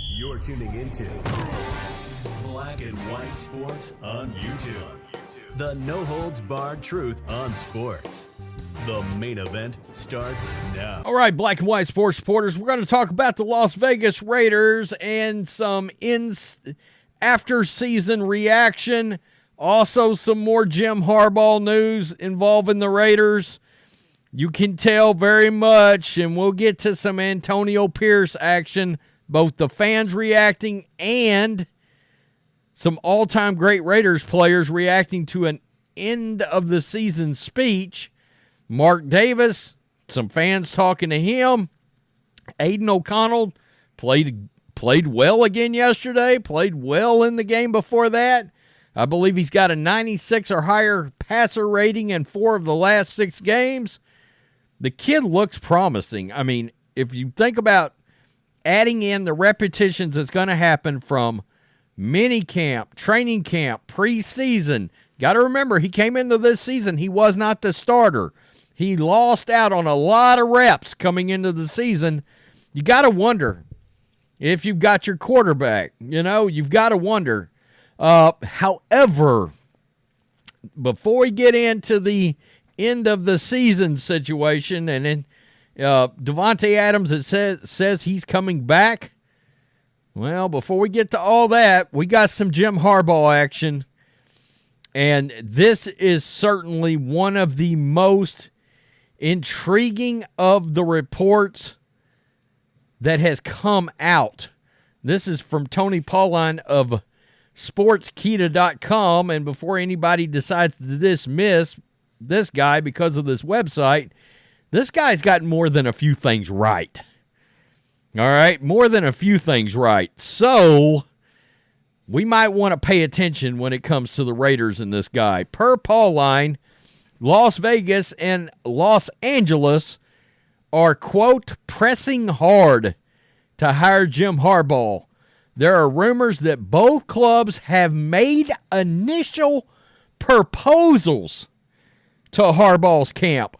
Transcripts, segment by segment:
You're tuning into Black and White Sports on YouTube. The no-holds-barred truth on sports. The main event starts now. All right, Black and White Sports supporters, we're going to talk about the Las Vegas Raiders and some after-season reaction. Also, some more Jim Harbaugh news involving the Raiders. You can tell very much, and we'll get to some Antonio Pierce action, both the fans reacting and some all-time great Raiders players reacting to an end-of-the-season speech. Mark Davis, some fans talking to him. Aidan O'Connell played well again yesterday, played well in the game before that. I believe he's got a 96 or higher passer rating in 4 of the last 6 games. The kid looks promising. I mean, if you think about adding in the repetitions that's going to happen from mini camp, training camp, preseason, got to remember, he came into this season, he was not the starter. He lost out on a lot of reps coming into the season. You got to wonder if you've got your quarterback. You've got to wonder. However, before we get into the end of the season situation, and then Davante Adams, it says he's coming back. Well, before we get to all that, we got some Jim Harbaugh action, and this is certainly one of the most intriguing of the reports that has come out. This is from Tony Pauline of sportskita.com, and before anybody decides to dismiss this guy because of this website, this guy's got more than a few things right. All right, more than a few things right. So we might want to pay attention when it comes to the Raiders and this guy. Per Pauline, Las Vegas and Los Angeles are, quote, pressing hard to hire Jim Harbaugh. There are rumors that both clubs have made initial proposals to Harbaugh's camp.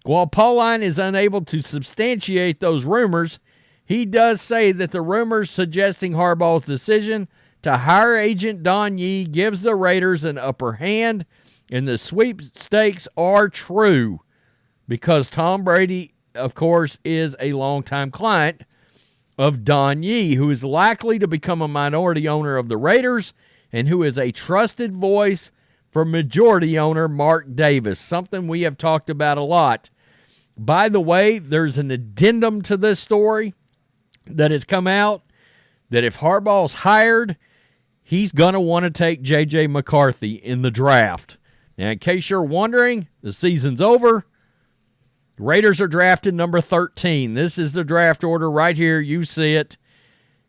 While Pauline is unable to substantiate those rumors, he does say that the rumors suggesting Harbaugh's decision to hire agent Don Yee gives the Raiders an upper hand and the sweepstakes are true because Tom Brady, of course, is a longtime client of Don Yee, who is likely to become a minority owner of the Raiders and who is a trusted voice for majority owner Mark Davis, something we have talked about a lot. By the way, there's an addendum to this story that has come out that if Harbaugh's hired, he's going to want to take J.J. McCarthy in the draft. Now, in case you're wondering, the season's over. The Raiders are drafted number 13. This is the draft order right here. You see it.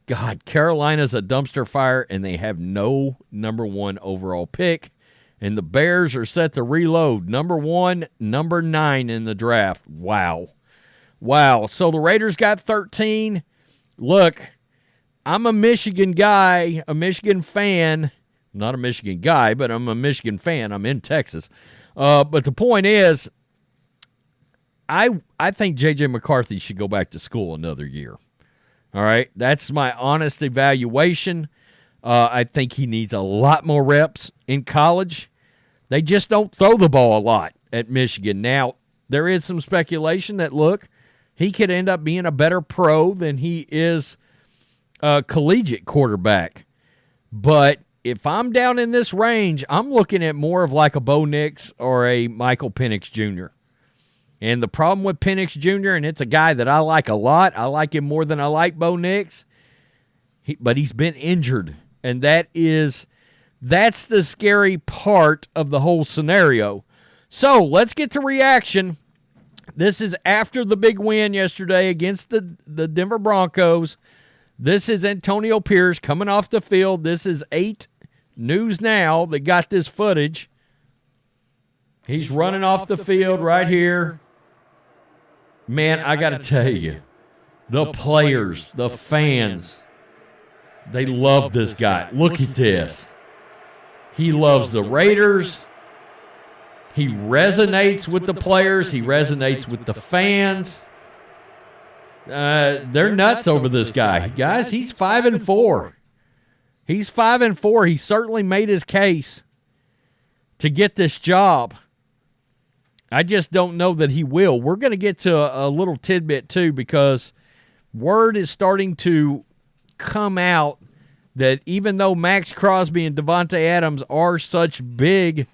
God, Carolina's a dumpster fire, and they have no number 1 overall pick. And the Bears are set to reload. Number 1, number 9 in the draft. Wow. So the Raiders got 13. Look, I'm a Michigan guy, a Michigan fan. Not a Michigan guy, but I'm a Michigan fan. I'm in Texas. But the point is, I think J.J. McCarthy should go back to school another year. All right? That's my honest evaluation. I think he needs a lot more reps in college. They just don't throw the ball a lot at Michigan. Now, there is some speculation that, look, he could end up being a better pro than he is a collegiate quarterback. But if I'm down in this range, I'm looking at more of like a Bo Nix or a Michael Penix Jr. And the problem with Penix Jr., and it's a guy that I like a lot, I like him more than I like Bo Nix, but he's been injured. And that's the scary part of the whole scenario. So let's get to reaction. This is after the big win yesterday against the Denver Broncos. This is Antonio Pierce coming off the field. This is 8 News Now that got this footage. He's running off the field right here. Man, I got to tell you, the players, the fans, they love this guy. Look at this. He loves the Raiders. He resonates with the players. He resonates with the fans. they're nuts over this guy. Guys, he's 5-4. He's 5-4. He certainly made his case to get this job. I just don't know that he will. We're going to get to a little tidbit, too, because word is starting to come out that even though Max Crosby and Davante Adams are such big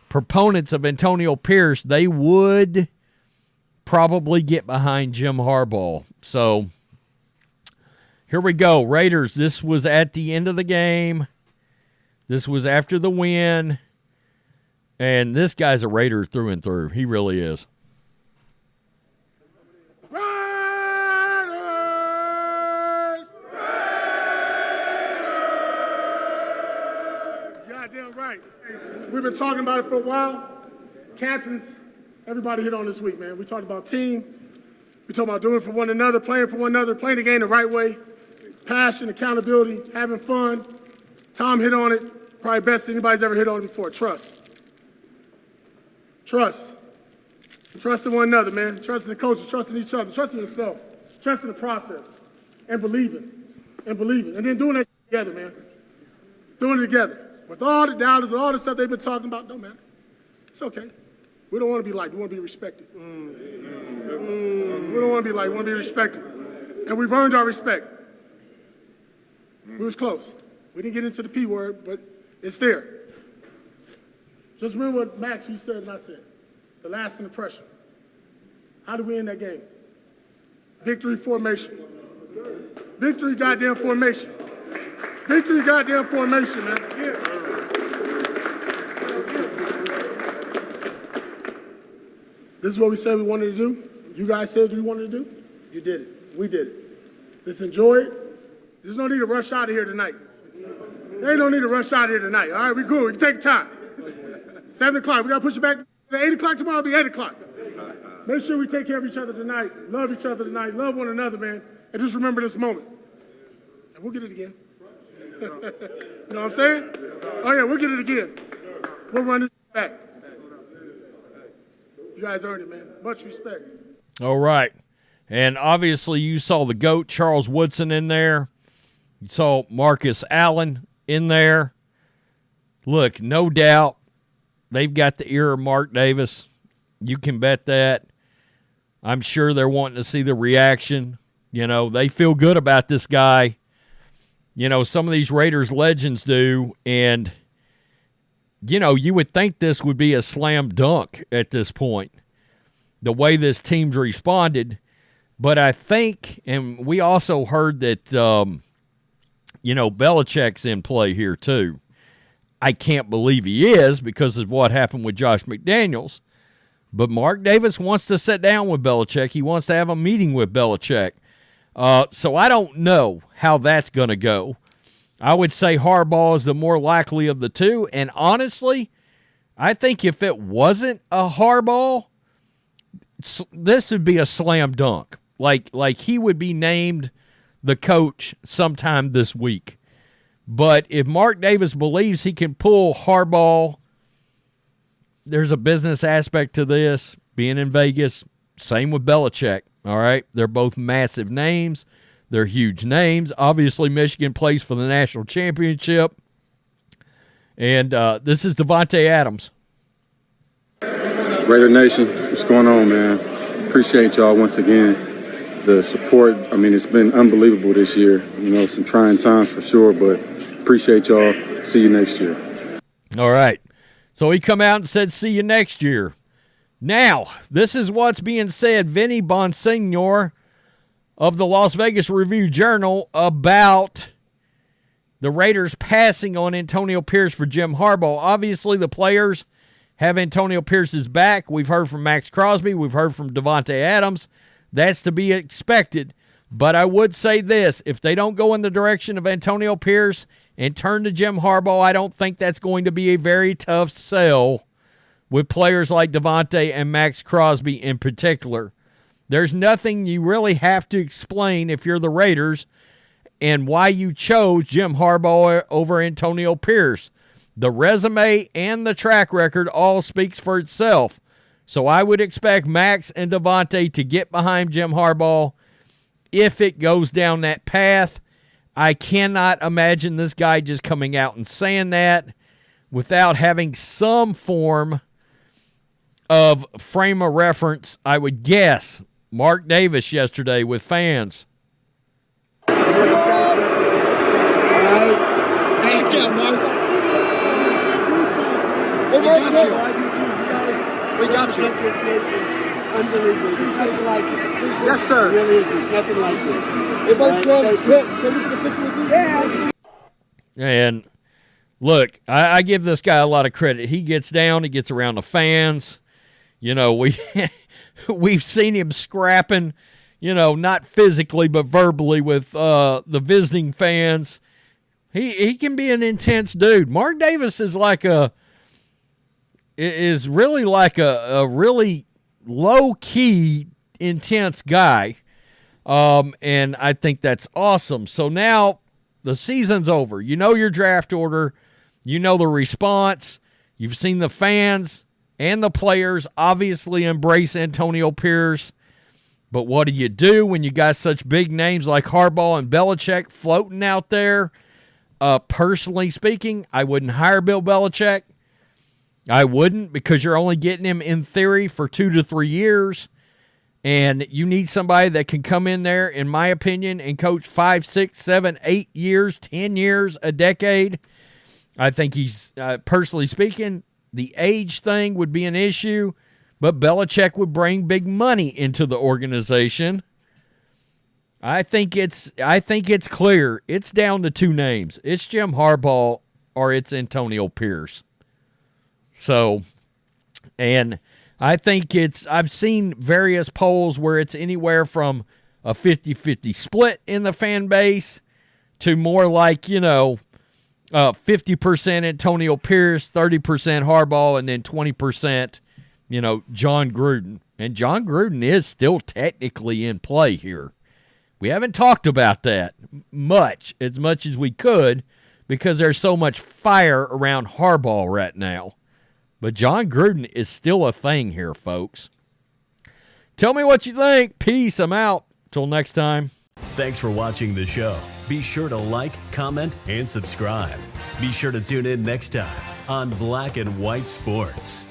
proponents of Antonio Pierce, they would probably get behind Jim Harbaugh. So here we go. Raiders, this was at the end of the game. This was after the win. And this guy's a Raider through and through. He really is. Goddamn right. We've been talking about it for a while. Captains, everybody hit on this week, man. We talked about team. We talked about doing it for one another, playing for one another, playing the game the right way. Passion, accountability, having fun. Tom hit on it. Probably best anybody's ever hit on it before. Trust. Trust. Trust in one another, man. Trust in the coaches, trust in each other, trust in yourself, trust in the process, and believing. And then doing it together, man. Doing it together. With all the doubters, all the stuff they've been talking about, don't matter. It's okay. We don't want to be liked. We want to be respected. We don't want to be liked. We want to be respected. And we've earned our respect. We was close. We didn't get into the P word, but it's there. Just remember what Max, you said and I said. The lasting impression. How did we end that game? Victory formation. Victory goddamn formation. Victory goddamn formation, man. Yeah. This is what we said we wanted to do. You guys said we wanted to do. You did it. We did it. Let's enjoy it. There's no need to rush out of here tonight. There ain't no need to rush out of here tonight. All right, we good. We can take time. 7 o'clock. We got to push it back to 8 o'clock tomorrow. It'll be 8 o'clock. Make sure we take care of each other tonight. Love each other tonight. Love one another, man. And just remember this moment. And we'll get it again. You know what I'm saying? Oh, yeah, we'll get it again. We'll run it back. You guys earned it, man. Much respect. All right. And obviously you saw the GOAT, Charles Woodson, in there. You saw Marcus Allen in there. Look, no doubt they've got the ear of Mark Davis. You can bet that. I'm sure they're wanting to see the reaction. You know, they feel good about this guy. You know, some of these Raiders legends do. And, you know, you would think this would be a slam dunk at this point, the way this team's responded. But I think, and we also heard that, you know, Beilchick's in play here too. I can't believe he is because of what happened with Josh McDaniels. But Mark Davis wants to sit down with Beilchick. He wants to have a meeting with Beilchick. So I don't know how that's going to go. I would say Harbaugh is the more likely of the two. And honestly, I think if it wasn't a Harbaugh, this would be a slam dunk. Like he would be named the coach sometime this week. But if Mark Davis believes he can pull Harbaugh, there's a business aspect to this, being in Vegas. Same with Beilchick, all right? They're both massive names. They're huge names. Obviously, Michigan plays for the national championship. And this is Davante Adams. Raider Nation, what's going on, man? Appreciate y'all once again. The support, I mean, it's been unbelievable this year. You know, some trying times for sure, but appreciate y'all. See you next year. All right. So he come out and said, see you next year. Now, this is what's being said. Vinny Bonsignor of the Las Vegas Review-Journal about the Raiders passing on Antonio Pierce for Jim Harbaugh. Obviously, the players have Antonio Pierce's back. We've heard from Max Crosby. We've heard from Davante Adams. That's to be expected. But I would say this. If they don't go in the direction of Antonio Pierce and turn to Jim Harbaugh, I don't think that's going to be a very tough sell with players like Davante and Max Crosby in particular. There's nothing you really have to explain if you're the Raiders and why you chose Jim Harbaugh over Antonio Pierce. The resume and the track record all speaks for itself. So I would expect Max and Davante to get behind Jim Harbaugh if it goes down that path. I cannot imagine this guy just coming out and saying that without having some form of frame of reference. I would guess Mark Davis yesterday with fans. Thank you, Mark. We got you. Unbelievable. There's nothing like it. Yes, sir. It really is. There's nothing like this. Everybody, can we get a picture with you? Yeah. And look, I give this guy a lot of credit. He gets down, he gets around the fans. You know, we've seen him scrapping, you know, not physically but verbally with the visiting fans. He can be an intense dude. Mark Davis is really like a really low-key, intense guy. And I think that's awesome. So now the season's over. You know your draft order. You know the response. You've seen the fans and the players obviously embrace Antonio Pierce. But what do you do when you got such big names like Harbaugh and Beilchick floating out there? Personally speaking, I wouldn't hire Bill Belichick. I wouldn't, because you're only getting him in theory for 2 to 3 years. And you need somebody that can come in there, in my opinion, and coach 5, 6, 7, 8 years, 10 years, a decade. I think he's, personally speaking, the age thing would be an issue, but Belichick would bring big money into the organization. I think it's clear. It's down to 2 names. It's Jim Harbaugh or it's Antonio Pierce. So, and I think I've seen various polls where it's anywhere from a 50-50 split in the fan base to more like, 50% Antonio Pierce, 30% Harbaugh, and then 20%, Jon Gruden. And Jon Gruden is still technically in play here. We haven't talked about that as much as we could, because there's so much fire around Harbaugh right now. But Jon Gruden is still a thing here, folks. Tell me what you think. Peace. I'm out. Till next time. Thanks for watching the show. Be sure to like, comment, and subscribe. Be sure to tune in next time on Black and White Sports.